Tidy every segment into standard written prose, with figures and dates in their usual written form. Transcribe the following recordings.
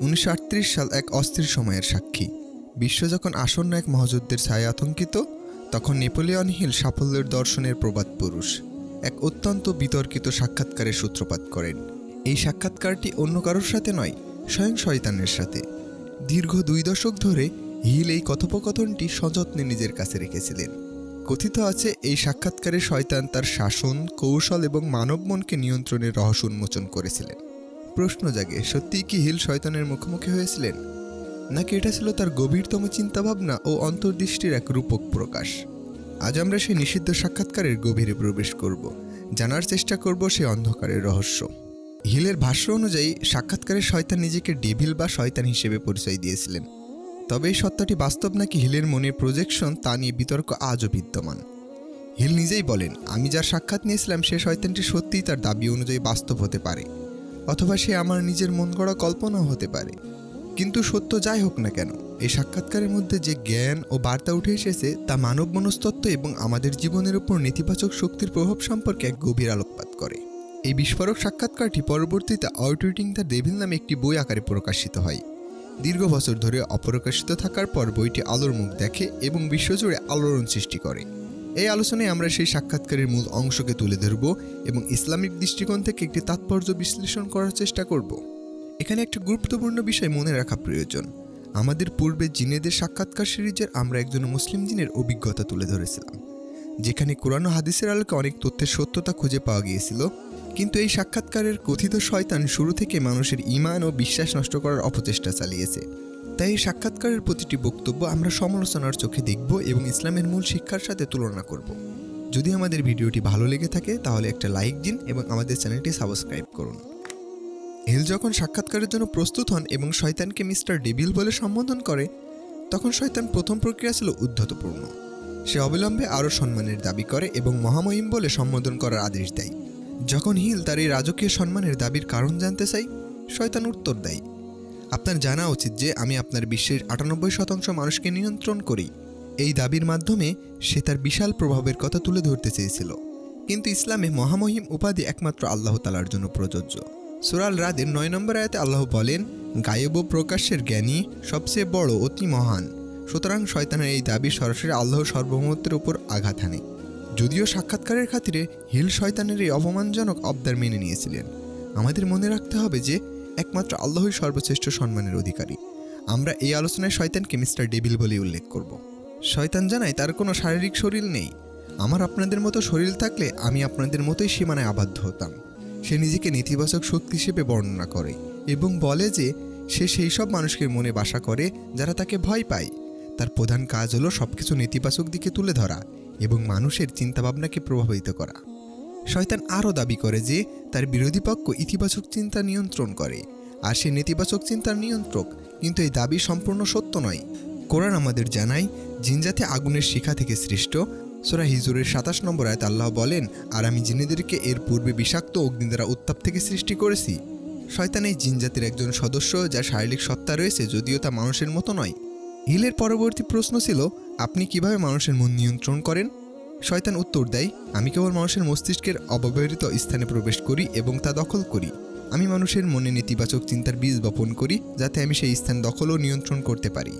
1938 সাল এক অস্থির সময়ের সাক্ষী। বিশ্ব যখন আসন্ন এক মহাযুদ্ধের ছায়ায় আতঙ্কিত, তখন নেপোলিয়ন হিল সাফল্যের দর্শনের প্রবাদ পুরুষ এক অত্যন্ত বিতর্কিত সাক্ষাৎকারের সূত্রপাত করেন। এই সাক্ষাৎকারটি অন্য কারোর সাথে নয়, স্বয়ং শয়তানের সাথে। দীর্ঘ 2 দশক ধরে হিল এই কথোপকথনটি সযত্নে নিজের কাছে রেখেছিলেন। কথিত আছে এই সাক্ষাৎকারে শয়তান তার শাসন, কৌশল এবং মানব মনকে নিয়ন্ত্রণের রহস্য উন্মোচন করেছিলেন। প্রশ্ন জাগে, সত্যিই কি হিল শয়তানের মুখোমুখি হয়েছিলেন, নাকি এটা ছিল তার গভীরতম চিন্তাভাবনা ও অন্তর্দৃষ্টির এক রূপক প্রকাশ? আজ আমরা সেই নিষিদ্ধ সাক্ষাৎকারের গভীরে প্রবেশ করব, জানার চেষ্টা করব সেই অন্ধকারের রহস্য। হিলের ভাষ্য অনুযায়ী সাক্ষাৎকারে শয়তান নিজেকে ডেভিল বা শয়তান হিসেবে পরিচয় দিয়েছিলেন। তবে এই সত্যটি বাস্তব নাকি হিলের মনের প্রজেকশন, তা নিয়ে বিতর্ক আজও বিদ্যমান। হিল নিজেই বলেন, আমি যার সাক্ষাৎ নিয়েছিলাম সে শয়তানটি সত্যিই তার দাবি অনুযায়ী বাস্তব হতে পারে, অথবা সে আমার নিজের মন গড়া কল্পনাও হতে পারে। কিন্তু সত্য যাই হোক না কেন, এই সাক্ষাৎকারের মধ্যে যে জ্ঞান ও বার্তা উঠে এসেছে তা মানব মনস্তত্ত্ব এবং আমাদের জীবনের উপর নেতিবাচক শক্তির প্রভাব সম্পর্কে এক গভীর আলোকপাত করে। এই বিস্ফোরক সাক্ষাৎকারটি পরবর্তীতে আউটউইটিং দ্য ডেভিল নামে একটি বই আকারে প্রকাশিত হয়। দীর্ঘ বছর ধরে অপ্রকাশিত থাকার পর বইটি আলোর মুখ দেখে এবং বিশ্বজুড়ে আলোড়ন সৃষ্টি করে। এই আলোচনায় আমরা সেই সাক্ষাৎকারের মূল অংশকে তুলে ধরব এবং ইসলামিক দৃষ্টিকোণ থেকে একটি তাৎপর্য বিশ্লেষণ করার চেষ্টা করব। এখানে একটি গুরুত্বপূর্ণ বিষয় মনে রাখা প্রয়োজন। আমাদের পূর্বে জিনেদের সাক্ষাৎকার সিরিজের আমরা একজন মুসলিম জিনের অভিজ্ঞতা তুলে ধরেছিলাম, যেখানে কোরআন ও হাদিসের আলোকে অনেক তথ্যের সত্যতা খুঁজে পাওয়া গিয়েছিল। কিন্তু এই সাক্ষাৎকারের কথিত শয়তান শুরু থেকে মানুষের ঈমান ও বিশ্বাস নষ্ট করার অপচেষ্টা চালিয়েছে। তাই এই সাক্ষাৎকারের প্রতিটি বক্তব্য আমরা সমালোচনার চোখে দেখব এবং ইসলামের মূল শিক্ষার সাথে তুলনা করব। যদি আমাদের ভিডিওটি ভালো লেগে থাকে তাহলে একটা লাইক দিন এবং আমাদের চ্যানেলটি সাবস্ক্রাইব করুন। হিল যখন সাক্ষাৎকারের জন্য প্রস্তুত হন এবং শয়তানকে মিস্টার ডেভিল বলে সম্বোধন করে, তখন শয়তান প্রথম প্রক্রিয়া ছিল উদ্ধতপূর্ণ। সে অবিলম্বে আরও সম্মানের দাবি করে এবং মহামহিম বলে সম্বোধন করার আদেশ দেয়। যখন হিল তার এই রাজকীয় সম্মানের দাবির কারণ জানতে চাই, শয়তান উত্তর দেয়, আপনার জানা উচিত যে আমি আপনার বিশ্বের 98% মানুষকে নিয়ন্ত্রণ করি। এই দাবির মাধ্যমে সে তার বিশাল প্রভাবের কথা তুলে ধরতে চেয়েছিল। কিন্তু ইসলামে মহামহিম উপাধি একমাত্র আল্লাহ তাআলার জন্য প্রযোজ্য। সূরা আল রাদের 9 নম্বর আয়াতে আল্লাহ বলেন, গায়েব ও প্রকাশ্যের জ্ঞানী সবচেয়ে বড়, অতি মহান। সুতরাং শয়তানের এই দাবি সরাসরি আল্লাহর সার্বভৌমত্বের উপর আঘাত হানে। যদিও সাক্ষাৎকারের খাতিরে হিল শয়তানের এই অপমানজনক আবদার মেনে নিয়েছিলেন। আমাদের মনে রাখতে হবে যে একমাত্র আল্লাহই সর্বশ্রেষ্ঠ সম্মানের অধিকারী। আমরা এই আলোচনায় শয়তানকে মিস্টার ডেভিল বলে উল্লেখ করব। শয়তান জানায় তার কোনো শারীরিক শরীর নেই। আমার আপনাদের মতো শরীর থাকলে আমি আপনাদের মতোই সীমানায় আবদ্ধ হতাম। সে নিজেকে নেতিবাচক শক্তি হিসেবে বর্ণনা করে এবং বলে যে সে সেই সব মানুষকে মনে বাসা করে যারা তাকে ভয় পায়। তার প্রধান কাজ হলো সবকিছু নেতিবাচক দিকে তুলে ধরা এবং মানুষের চিন্তাভাবনাকে প্রভাবিত করা। শয়তান আরও দাবি করে যে তার বিরোধী পক্ষ ইতিবাচক চিন্তা নিয়ন্ত্রণ করে আর সে নেতিবাচক চিন্তার নিয়ন্ত্রক, কিন্তু এই দাবি সম্পূর্ণ সত্য নয়। কোরআন আমাদের জানায় জিনজাতি আগুনের শিখা থেকে সৃষ্ট। সূরা হিজরের 27 নম্বর আয়াতে আল্লাহ বলেন, আর আমি জিনেদেরকে এর পূর্বে বিষাক্ত অগ্নি দ্বারা উত্তাপ থেকে সৃষ্টি করেছি। শয়তান এই জিনজাতির একজন সদস্য, যার শারীরিক সত্তা রয়েছে যদিও তা মানুষের মতো নয়। হিলের পরবর্তী প্রশ্ন ছিল, আপনি কিভাবে মানুষের মন নিয়ন্ত্রণ করেন? শয়তান উত্তর দেয়, আমি কেবল মানুষের মস্তিষ্কের অব্যবহৃত স্থানে প্রবেশ করি এবং তা দখল করি। আমি মানুষের মনে নেতিবাচক চিন্তার বীজ বপন করি যাতে আমি সেই স্থান দখল ও নিয়ন্ত্রণ করতে পারি।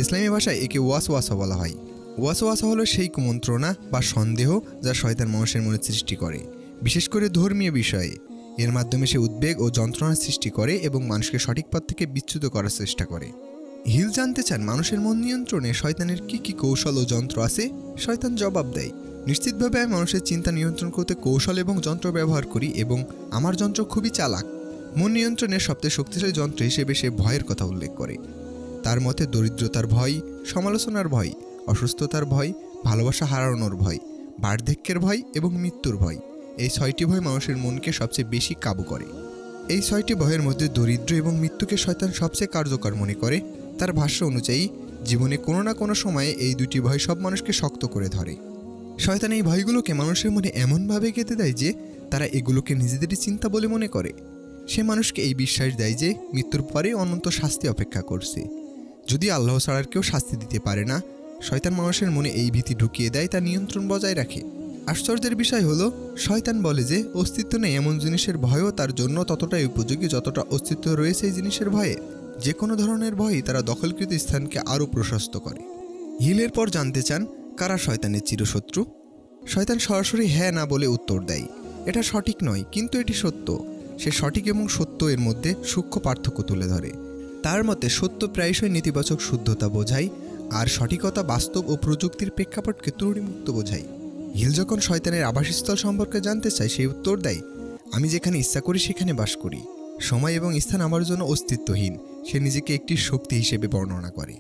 ইসলামী ভাষায় একে ওয়াসওয়াসা বলা হয়। ওয়াসওয়াসা হলো সেই কুমন্ত্রণা বা সন্দেহ যা শয়তান মানুষের মনে সৃষ্টি করে, বিশেষ করে ধর্মীয় বিষয়ে। এর মাধ্যমে সে উদ্বেগ ও যন্ত্রণার সৃষ্টি করে এবং মানুষকে সঠিক পথ থেকে বিচ্যুত করার চেষ্টা করে। হিল জানতে চান মানুষের মন নিয়ন্ত্রণে শয়তানের কি কি কৌশল ও যন্ত্র আছে। শয়তান জবাব দেয়, নিশ্চিতভাবে আমি মানুষের চিন্তা নিয়ন্ত্রণ করতে কৌশল এবং যন্ত্র ব্যবহার করি এবং আমার যন্ত্র খুবই চালাক। মন নিয়ন্ত্রণের সবচেয়ে শক্তিশালী যন্ত্র হিসেবে সে ভয়ের কথা উল্লেখ করে। তার মতে দরিদ্রতার ভয়, সমালোচনার ভয়, অসুস্থতার ভয়, ভালোবাসা হারানোর ভয়, বার্ধক্যের ভয় এবং মৃত্যুর ভয়, এই 6টি ভয় মানুষের মনকে সবচেয়ে বেশি কাবু করে। এই 6টি ভয়ের মধ্যে দরিদ্র এবং মৃত্যুকে শয়তান সবচেয়ে কার্যকর মনে করে। তার ভাষ্য অনুযায়ী জীবনে কোনো না কোনো সময়ে এই 2টি ভয় সব মানুষকে শক্ত করে ধরে। শয়তান এই ভয়গুলোকে মানুষের মনে এমনভাবে গেঁথে দেয় যে তারা এগুলোকে নিজেদেরই চিন্তা বলে মনে করে। সে মানুষকে এই বিশ্বাস দেয় যে মৃত্যুর পরে অনন্ত শাস্তি অপেক্ষা করছে। যদি আল্লাহ ছাড়া কেউ শাস্তি দিতে পারে না, শয়তান মানুষের মনে এই ভীতি ঢুকিয়ে দেয়, তা নিয়ন্ত্রণ বজায় রাখে। আশ্চর্যের বিষয় হলো, শয়তান বলে যে অস্তিত্ব নেই এমন জিনিসের ভয়ও তার জন্য ততটাই উপযোগী যতটা অস্তিত্ব রয়েছে এই জিনিসের ভয়ে। যে কোনো ধরনের ভয়ই তারা দখলকৃত স্থানকে আরও প্রশস্ত করে। হিলের পর জানতে চান কারা শয়তানের চিরশত্রু। শয়তান সরাসরি হ্যাঁ না বলে উত্তর দেয়, এটা সঠিক নয় কিন্তু এটি সত্য। সে সঠিক এবং সত্য এর মধ্যে সূক্ষ্ম পার্থক্য তুলে ধরে। তার মতে সত্য প্রায়শই নেতিবাচক শুদ্ধতা বোঝায়, আর সঠিকতা বাস্তব ও প্রযুক্তির প্রেক্ষাপটকে ত্রুটিমুক্ত বোঝায়। হিল যখন শয়তানের আবাসস্থল সম্পর্কে জানতে চায়, সে উত্তর দেয়, আমি যেখানে ইচ্ছা করি সেখানে বাস করি। সময় এবং স্থান আমার জন্য অস্তিত্বহীন। সে নিজেকে একটি শক্তি হিসেবে বর্ণনা করে।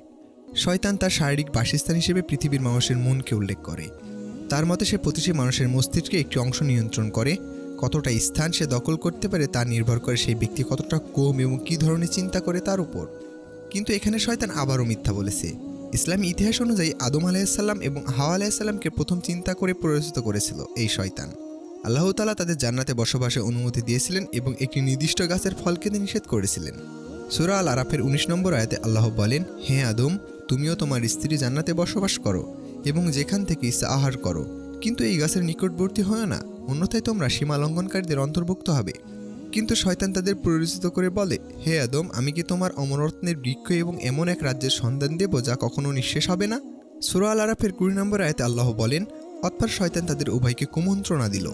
শয়তান তার শারীরিক বাসস্থান হিসেবে পৃথিবীর মানুষের মনকে উল্লেখ করে। তার মতে সে প্রতিটি মানুষের মস্তিষ্কে একটি অংশ নিয়ন্ত্রণ করে। কতটা স্থান সে দখল করতে পারে তা নির্ভর করে সেই ব্যক্তি কতটা কম এবং কী ধরনের চিন্তা করে তার উপর। কিন্তু এখানে শয়তান আবারও মিথ্যা বলেছে। ইসলামী ইতিহাস অনুযায়ী আদম আলাইহিসসালাম এবং হাওয়া আলাইহিসসালামকে প্রথম চিন্তা করে প্ররোচিত করেছিল এই শয়তান। আল্লাহ তাআলা তাদের জান্নাতে বসবাসের অনুমতি দিয়েছিলেন এবং একটি নির্দিষ্ট গাছের ফল খেতে নিষেধ করেছিলেন। সূরা আল আরাফের 19 নম্বর আয়াতে আল্লাহ বলেন, হে আদম, তুমিও তোমার স্ত্রী জান্নাতে বসবাস করো এবং যেখান থেকে ইচ্ছা আহার করো, কিন্তু এই গাছের নিকটবর্তী হয় না, অন্যথায় তোমরা সীমা লঙ্ঘনকারীদের অন্তর্ভুক্ত হবে। কিন্তু শয়তান তাদের প্ররোচিত করে বলে, হে আদম, আমি কি তোমার অমরত্বের বৃক্ষ এবং এমন এক রাজ্যের সন্ধান দেব যা কখনো নিঃশেষ হবে না। সূরা আল আরাফের 20 নম্বর আয়াতে আল্লাহ বলেন, অতঃপর শয়তান তাদের উভয়কে কুমন্ত্রণা দিল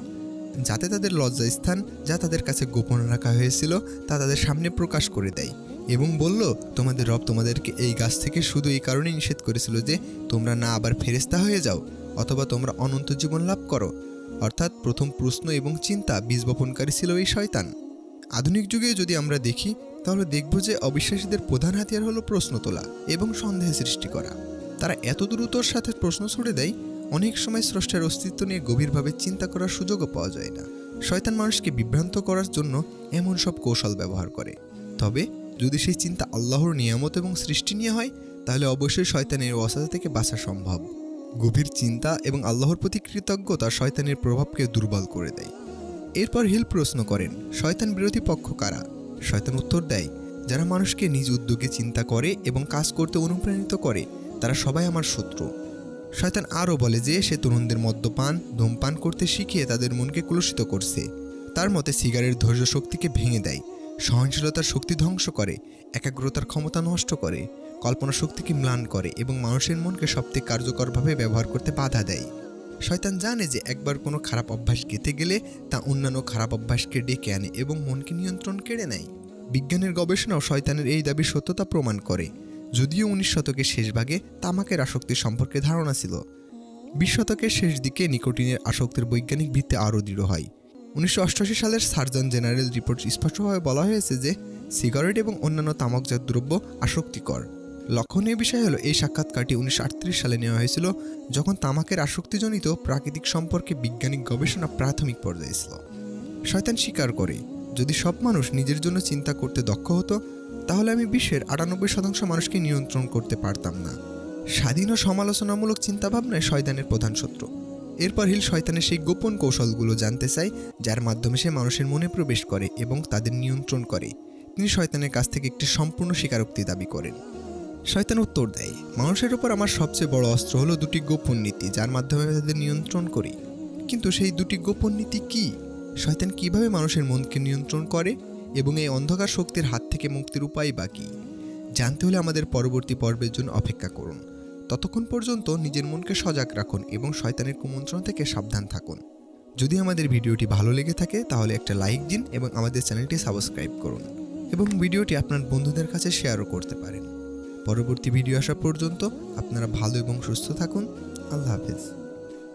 যাতে তাদের লজ্জাস্থান যা তাদের কাছে গোপন রাখা হয়েছিল তা তাদের সামনে প্রকাশ করে দেয়, এবং বলল, তোমাদের রব তোমাদেরকে এই গাছ থেকে শুধু এই কারণে নিষেধ করেছিল যে তোমরা না আবার ফেরেশতা হয়ে যাও অথবা তোমরা অনন্ত জীবন লাভ করো। অর্থাৎ প্রথম প্রশ্ন এবং চিন্তা বীজ বপনকারী ছিল এই শয়তান। আধুনিক যুগে যদি আমরা দেখি তাহলে দেখব যে অবিশ্বাসীদের প্রধান হাতিয়ার হলো প্রশ্ন তোলা এবং সন্দেহ সৃষ্টি করা। তারা এত দ্রুতর সাথে প্রশ্ন ছুড়ে দেয়, অনেক সময় স্রষ্টার অস্তিত্ব নিয়ে গভীরভাবে চিন্তা করার সুযোগও পাওয়া যায় না। শয়তান মানুষকে বিভ্রান্ত করার জন্য এমন সব কৌশল ব্যবহার করে। তবে যদি সেই চিন্তা আল্লাহর নিয়ামত এবং সৃষ্টি নিয়ে হয় তাহলে অবশ্যই শয়তানের ওয়াসওয়াসা থেকে বাঁচা সম্ভব। গভীর চিন্তা এবং আল্লাহর প্রতি কৃতজ্ঞতা শয়তানের প্রভাবকে দুর্বল করে দেয়। এরপর হিল প্রশ্ন করেন, শয়তান বিরোধী পক্ষ কারা? শয়তান উত্তর দেয়, যারা মানুষকে নিজ উদ্যোগে চিন্তা করে এবং কাজ করতে অনুপ্রাণিত করে তারা সবাই আমার শত্রু। শয়তান আরও বলে যে সে তরুণদের মদ্যপান ধূমপান করতে শিখিয়ে তাদের মনকে কলুষিত করছে। তার মতে সিগারেট ধৈর্য শক্তিকে ভেঙে দেয়, সহনশীলতার শক্তি ধ্বংস করে, একাগ্রতার ক্ষমতা নষ্ট করে, কল্পনা শক্তিকে ম্লান করে এবং মানুষের মনকে সবথেকে কার্যকরভাবে ব্যবহার করতে বাধা দেয়। শয়তান জানে যে একবার কোনো খারাপ অভ্যাস গেঁথে গেলে তা অন্যান্য খারাপ অভ্যাসকে ডেকে আনে এবং মনকে নিয়ন্ত্রণ কেড়ে নেয়। বিজ্ঞানের গবেষণাও শয়তানের এই দাবির সত্যতা প্রমাণ করে। যদিও 19 শতকের শেষ ভাগে তামাকের আসক্তি সম্পর্কে ধারণা ছিল, 20 শতকের শেষ দিকে নিকোটিনের আসক্তির বৈজ্ঞানিক ভিত্তি আরও দৃঢ় হয়। 1988 সালের সার্জন জেনারেল রিপোর্ট স্পষ্টভাবে বলা হয়েছে যে সিগারেট এবং অন্যান্য তামাকজাত দ্রব্য আসক্তিকর। লক্ষণীয় বিষয় হলো এই সাক্ষাৎকারটি 1938 সালে নেওয়া হয়েছিল, যখন তামাকের আসক্তিজনিত প্রাকৃতিক সম্পর্কে বৈজ্ঞানিক গবেষণা প্রাথমিক পর্যায়ে ছিল। শয়তান স্বীকার করে, যদি সব মানুষ নিজের জন্য চিন্তা করতে দক্ষ হতো তাহলে আমি বিশ্বের 98% মানুষকে নিয়ন্ত্রণ করতে পারতাম না। স্বাধীন ও সমালোচনামূলক চিন্তাভাবনায় শয়তানের প্রধান শত্রু। এরপর হিল শয়তানের সেই গোপন কৌশলগুলো জানতে চায় যার মাধ্যমে সে মানুষের মনে প্রবেশ করে এবং তাদের নিয়ন্ত্রণ করে। তিনি শয়তানের কাছ থেকে একটি সম্পূর্ণ স্বীকারোক্তি দাবি করেন। শয়তান উত্তর দেয়, মানুষের উপর আমার সবচেয়ে বড় অস্ত্র হলো 2টি গোপন নীতি যার মাধ্যমে তাদের নিয়ন্ত্রণ করি। কিন্তু সেই 2টি গোপন নীতি কি? শয়তান কিভাবে মানুষের মনকে নিয়ন্ত্রণ করে এবং এই অন্ধকার শক্তির হাত থেকে মুক্তির উপায় বা কী? জানতে হলে আমাদের পরবর্তী পর্বের জন্য অপেক্ষা করুন। ততক্ষণ পর্যন্ত নিজের মনকে সজাগ রাখুন এবং শয়তানের কুমন্ত্রণ থেকে সাবধান থাকুন। যদি আমাদের ভিডিওটি ভালো লেগে থাকে তাহলে একটা লাইক দিন এবং আমাদের চ্যানেলটি সাবস্ক্রাইব করুন এবং ভিডিওটি আপনার বন্ধুদের কাছে শেয়ারও করতে পারেন। পরবর্তী ভিডিও আসা পর্যন্ত আপনারা ভালো এবং সুস্থ থাকুন। আল্লাহ হাফেজ।